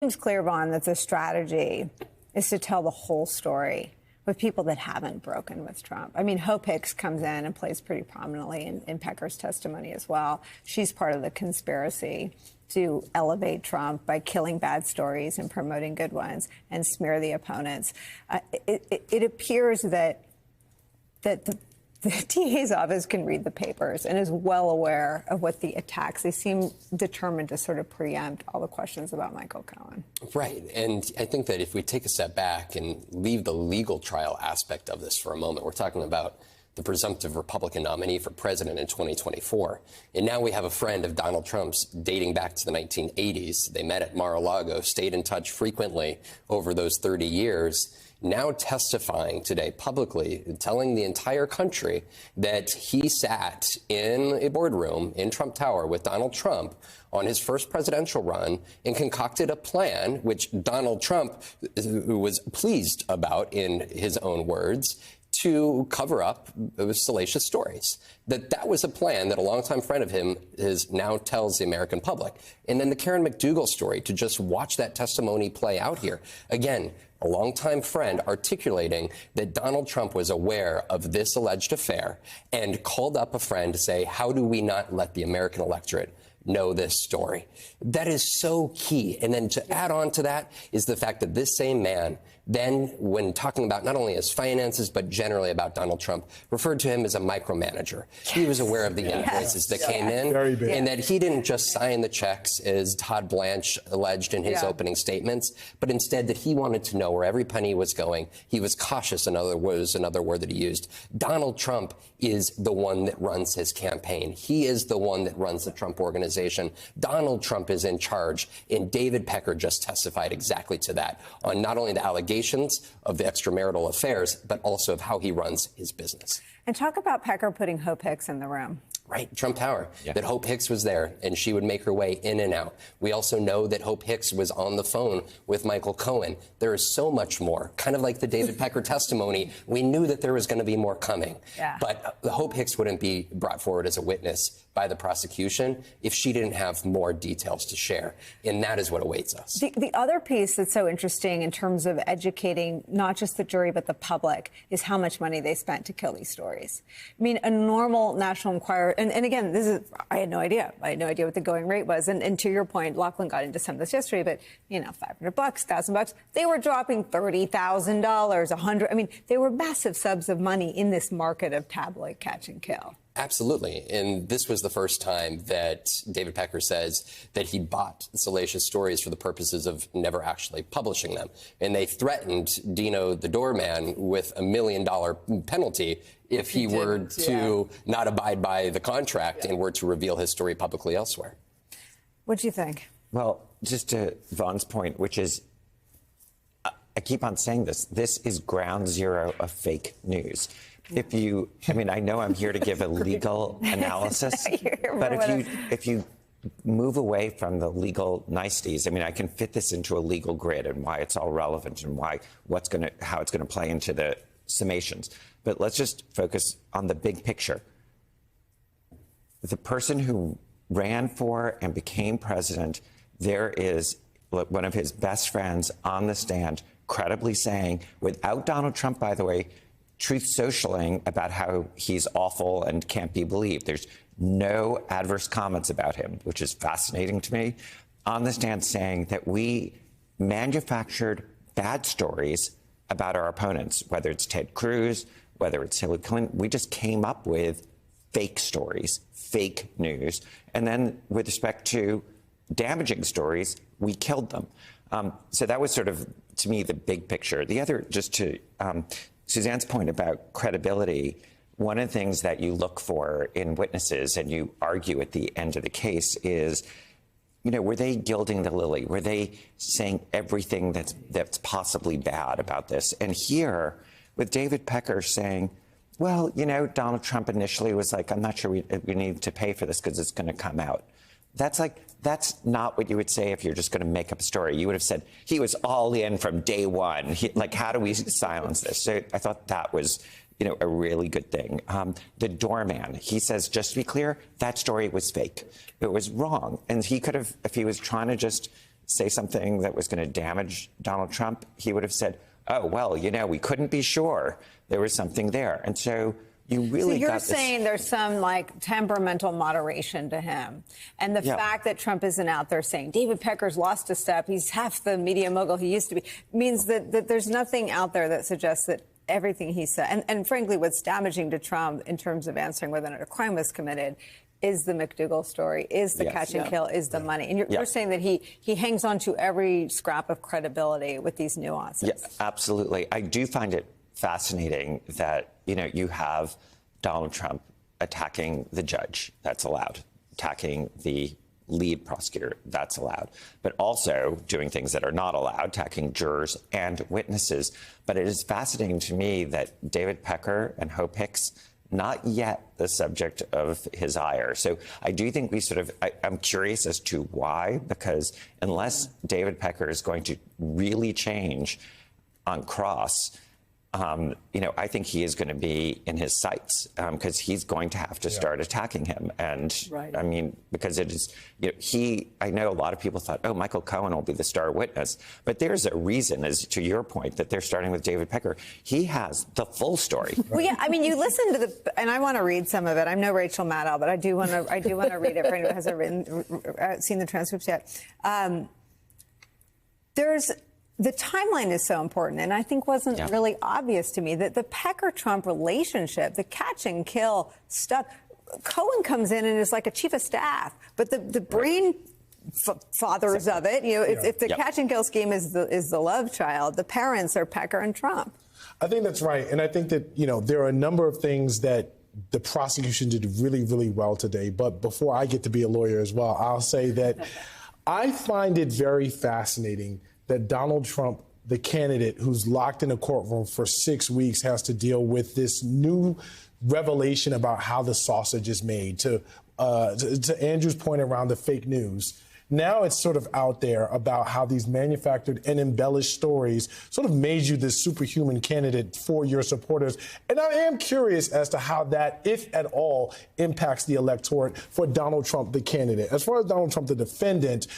Seems clear, Vaughn, that the strategy is to tell the whole story with people that haven't broken with Trump. I mean, Hope Hicks comes in and plays pretty prominently in Pecker's testimony as well. She's part of the conspiracy to elevate Trump by killing bad stories and promoting good ones and smear the opponents. It appears that the DA's office can read the papers and is well aware of what the attacks. They seem determined to sort of preempt all the questions about Michael Cohen. Right. And I think that if we take a step back and leave the legal trial aspect of this for a moment, we're talking about the presumptive Republican nominee for president in 2024. And now we have a friend of Donald Trump's dating back to the 1980s. They met at Mar-a-Lago, stayed in touch frequently over those 30 years. Now testifying today publicly, telling the entire country that he sat in a boardroom in Trump Tower with Donald Trump on his first presidential run and concocted a plan, which Donald Trump was pleased about in his own words, to cover up salacious stories. That was a plan that a longtime friend of him now tells the American public. And then the Karen McDougal story, to just watch that testimony play out here. Again, a longtime friend articulating that Donald Trump was aware of this alleged affair and called up a friend to say, how do we not let the American electorate know this story? That is so key. And then to add on to that is the fact that this same man then, when talking about not only his finances, but generally about Donald Trump, referred to him as a micromanager. Yes. He was aware of the invoices that came in, and that he didn't just sign the checks, as Todd Blanche alleged in his opening statements, but instead that he wanted to know where every penny was going. He was cautious, another word that he used. Donald Trump is the one that runs his campaign. He is the one that runs the Trump Organization. Donald Trump is in charge, and David Pecker just testified exactly to that on not only the allegations of the extramarital affairs, but also of how he runs his business. And talk about Pecker putting Hope Hicks in the room. Right, Trump Tower, that Hope Hicks was there, and she would make her way in and out. We also know that Hope Hicks was on the phone with Michael Cohen. There is so much more, kind of like the David Pecker testimony. We knew that there was going to be more coming, but Hope Hicks wouldn't be brought forward as a witness by the prosecution if she didn't have more details to share, and that is what awaits us. The other piece that's so interesting in terms of educating not just the jury but the public is how much money they spent to kill these stories. I mean, a normal National Enquirer, and again, I had no idea. I had no idea what the going rate was. And to your point, Lachlan got into some of this yesterday, but, you know, $500, $1,000, they were dropping $30,000, $100. I mean, they were massive subs of money in this market of tabloid catch and kill. Absolutely. And this was the first time that David Pecker says that he bought salacious stories for the purposes of never actually publishing them. And they threatened Dino the doorman with $1 million penalty if he were to not abide by the contract and were to reveal his story publicly elsewhere. What do you think? Well, just to Vaughn's point, which is, I keep on saying this is ground zero of fake news. I mean, I know I'm here to give a legal analysis, but if you move away from the legal niceties, I mean, I can fit this into a legal grid and why it's all relevant and how it's going to play into the summations. But let's just focus on the big picture. The person who ran for and became president, there is one of his best friends on the stand credibly saying, without Donald Trump, by the way, truth socialing about how he's awful and can't be believed. There's no adverse comments about him, which is fascinating to me, on the stand saying that we manufactured bad stories about our opponents, whether it's Ted Cruz, whether it's Hillary Clinton. We just came up with fake stories, fake news. And then with respect to damaging stories, we killed them. So that was sort of, to me, the big picture. The other, just to Suzanne's point about credibility, one of the things that you look for in witnesses and you argue at the end of the case is, you know, were they gilding the lily? Were they saying everything that's possibly bad about this? And here, with David Pecker saying, well, you know, Donald Trump initially was like, I'm not sure we need to pay for this because it's going to come out. That's not what you would say if you're just going to make up a story. You would have said he was all in from day one. Like, how do we silence this? So I thought that was, you know, a really good thing. The doorman, he says, just to be clear, that story was fake. It was wrong. And he could have, if he was trying to just say something that was going to damage Donald Trump, he would have said, oh, well, we couldn't be sure. There was something there. And so you really so you're got this... saying there's some temperamental moderation to him. And the fact that Trump isn't out there saying David Pecker's lost a step, he's half the media mogul he used to be, means that there's nothing out there that suggests that everything he said, and frankly, what's damaging to Trump in terms of answering whether or not a crime was committed is the McDougal story, is the catch and kill, is the money. And you're saying that he hangs on to every scrap of credibility with these nuances. Yeah, absolutely. I do find it fascinating that, you have Donald Trump attacking the judge. That's allowed. Attacking the lead prosecutor. That's allowed. But also doing things that are not allowed, attacking jurors and witnesses. But it is fascinating to me that David Pecker and Hope Hicks, not yet the subject of his ire. So I do think I'm curious as to why, because unless David Pecker is going to really change on cross, I think he is going to be in his sights because he's going to have to start attacking him. And I mean, because it is, I know a lot of people thought, oh, Michael Cohen will be the star witness. But there's a reason, as to your point, that they're starting with David Pecker. He has the full story. Well, yeah, I mean, you listen to and I want to read some of it. I'm no Rachel Maddow, but I do want to read it for anyone who hasn't seen the transcripts yet. The timeline is so important, and I think wasn't really obvious to me that the Pecker-Trump relationship, the catch and kill stuff, Cohen comes in and is like a chief of staff, but the brain fathers of it, if the catch and kill scheme is the love child, the parents are Pecker and Trump. I think that's right, and I think that there are a number of things that the prosecution did really, really well today. But before I get to be a lawyer as well, I'll say that I find it very fascinating that Donald Trump, the candidate who's locked in a courtroom for 6 weeks, has to deal with this new revelation about how the sausage is made. To Andrew's point around the fake news, now it's sort of out there about how these manufactured and embellished stories sort of made you this superhuman candidate for your supporters. And I am curious as to how that, if at all, impacts the electorate for Donald Trump, the candidate. As far as Donald Trump, the defendant,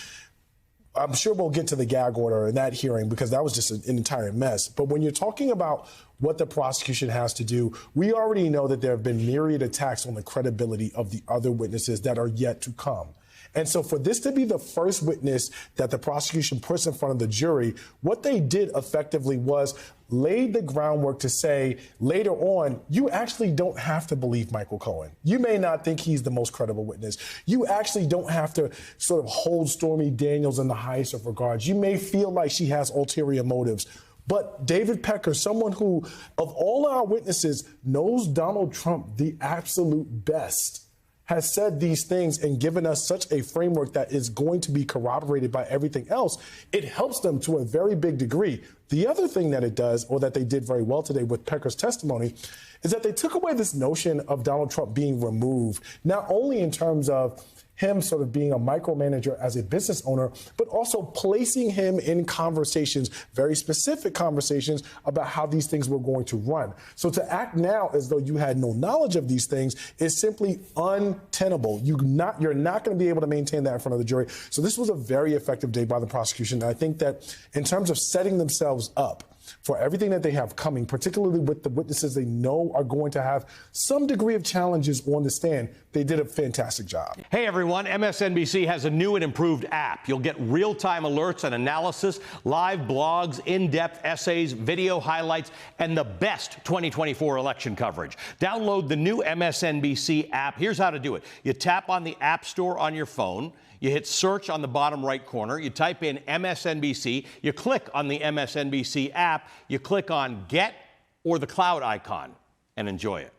I'm sure we'll get to the gag order in that hearing because that was just an entire mess. But when you're talking about what the prosecution has to do, we already know that there have been myriad attacks on the credibility of the other witnesses that are yet to come. And so for this to be the first witness that the prosecution puts in front of the jury, what they did effectively was laid the groundwork to say later on, you actually don't have to believe Michael Cohen. You may not think he's the most credible witness. You actually don't have to sort of hold Stormy Daniels in the highest of regards. You may feel like she has ulterior motives. But David Pecker, someone who, of all our witnesses, knows Donald Trump the absolute best, has said these things and given us such a framework that is going to be corroborated by everything else. It helps them to a very big degree. The other thing that it does, or that they did very well today with Pecker's testimony, is that they took away this notion of Donald Trump being removed, not only in terms of him sort of being a micromanager as a business owner, but also placing him in conversations, very specific conversations about how these things were going to run. So to act now as though you had no knowledge of these things is simply untenable. You're not going to be able to maintain that in front of the jury. So this was a very effective day by the prosecution. And I think that in terms of setting themselves up for everything that they have coming, particularly with the witnesses they know are going to have some degree of challenges on the stand, they did a fantastic job. Hey, everyone. MSNBC has a new and improved app. You'll get real-time alerts and analysis, live blogs, in-depth essays, video highlights, and the best 2024 election coverage. Download the new MSNBC app. Here's how to do it. You tap on the App Store on your phone. You hit search on the bottom right corner. You type in MSNBC. You click on the MSNBC app. You click on Get or the cloud icon and enjoy it.